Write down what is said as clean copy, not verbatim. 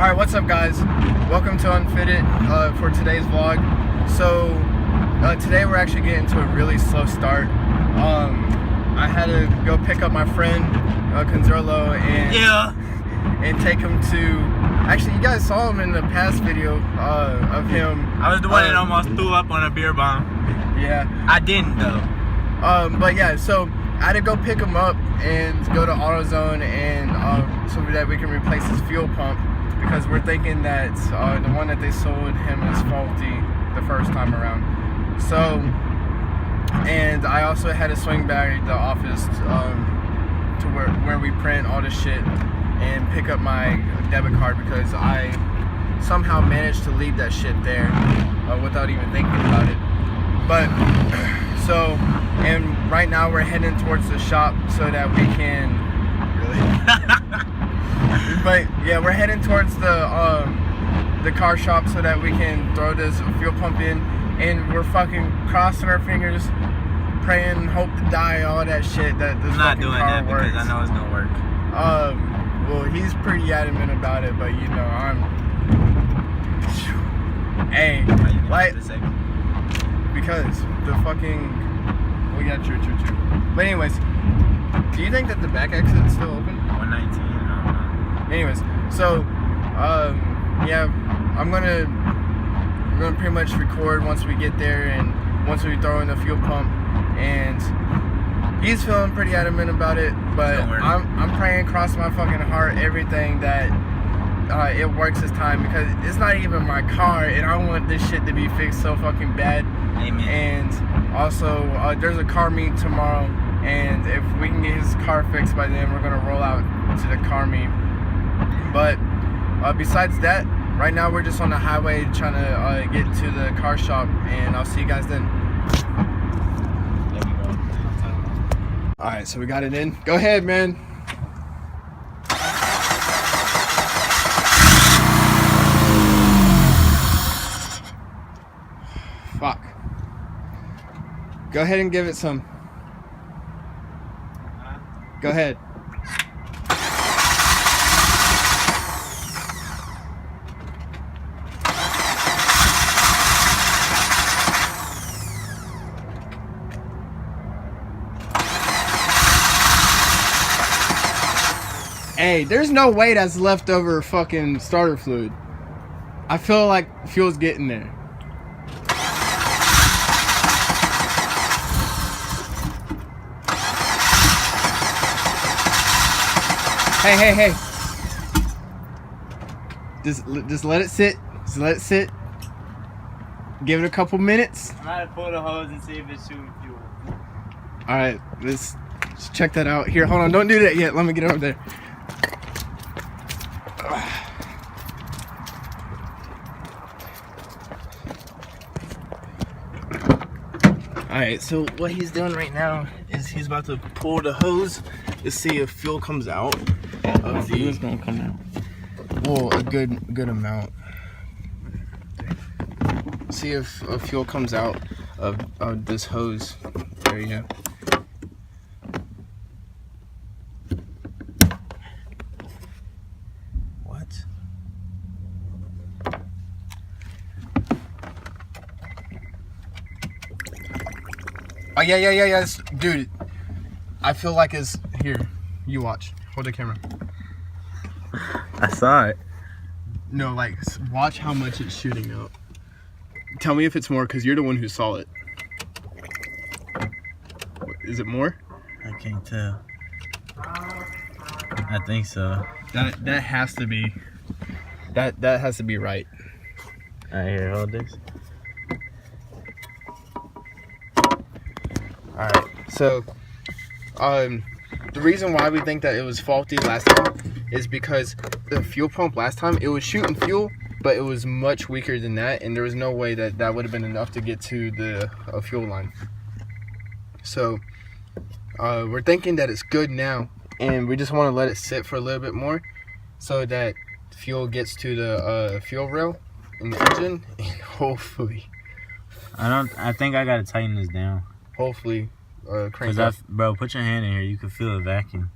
Alright, what's up guys? Welcome to Unfitted for today's vlog. So today we're actually getting to a really slow start. I had to go pick up my friend Conzerlo and take him to, actually you guys saw him in the past video of him. I was the one that almost threw up on a beer bomb. Yeah. I didn't though. But yeah, so I had to go pick him up and go to AutoZone and so that we can replace his fuel pump, because we're thinking that the one that they sold him is faulty the first time around. So, and I also had to swing by the office to where we print all the shit and pick up my debit card, because I somehow managed to leave that shit there without even thinking about it. But so, and right now we're heading towards the shop so that we can but yeah, we're heading towards the car shop so that we can throw this fuel pump in, and we're fucking crossing our fingers, praying, hope to die, all that shit that this fucking car works. Because I know it's gonna work. Well, he's pretty adamant about it, but you know, hey, like, because the fucking, we got true. But anyways, do you think that the back exit's still open? 119. Anyways, so yeah, I'm gonna pretty much record once we get there and once we throw in the fuel pump, and he's feeling pretty adamant about it, but I'm praying, cross my fucking heart, everything that it works this time, because it's not even my car and I want this shit to be fixed so fucking bad. Amen. And also there's a car meet tomorrow, and if we can get his car fixed by then, we're gonna roll out to the car meet. But besides that, right now we're just on the highway trying to get to the car shop, and I'll see you guys then. Alright, so we got it in. Go ahead, man. Fuck. Go ahead and give it some. Go ahead. Hey, there's no way that's leftover fucking starter fluid. I feel like fuel's getting there. Hey. Just let it sit. Just let it sit. Give it a couple minutes. I'm gonna pull the hose and see if it's shooting fuel. Alright, let's check that out. Here, hold on. Don't do that yet. Let me get over there. Alright, so what he's doing right now is he's about to pull the hose to see if fuel comes out of the... Fuel's gonna come out. Well, a good amount. See if fuel comes out of this hose. There you go. What? Oh yeah. Dude, I feel like it's here. You watch. Hold the camera. I saw it. No, like, watch how much it's shooting out. Tell me if it's more, because you're the one who saw it. Is it more? I can't tell. I think so. That has to be. That has to be right. Alright, here, hold this. Alright, so the reason why we think that it was faulty last time is because the fuel pump last time, it was shooting fuel, but it was much weaker than that, and there was no way that would have been enough to get to the fuel line. So we're thinking that it's good now, and we just want to let it sit for a little bit more so that fuel gets to the fuel rail in the engine, and hopefully I think I gotta tighten this down. Crank up. Bro, put your hand in here, you can feel a vacuum.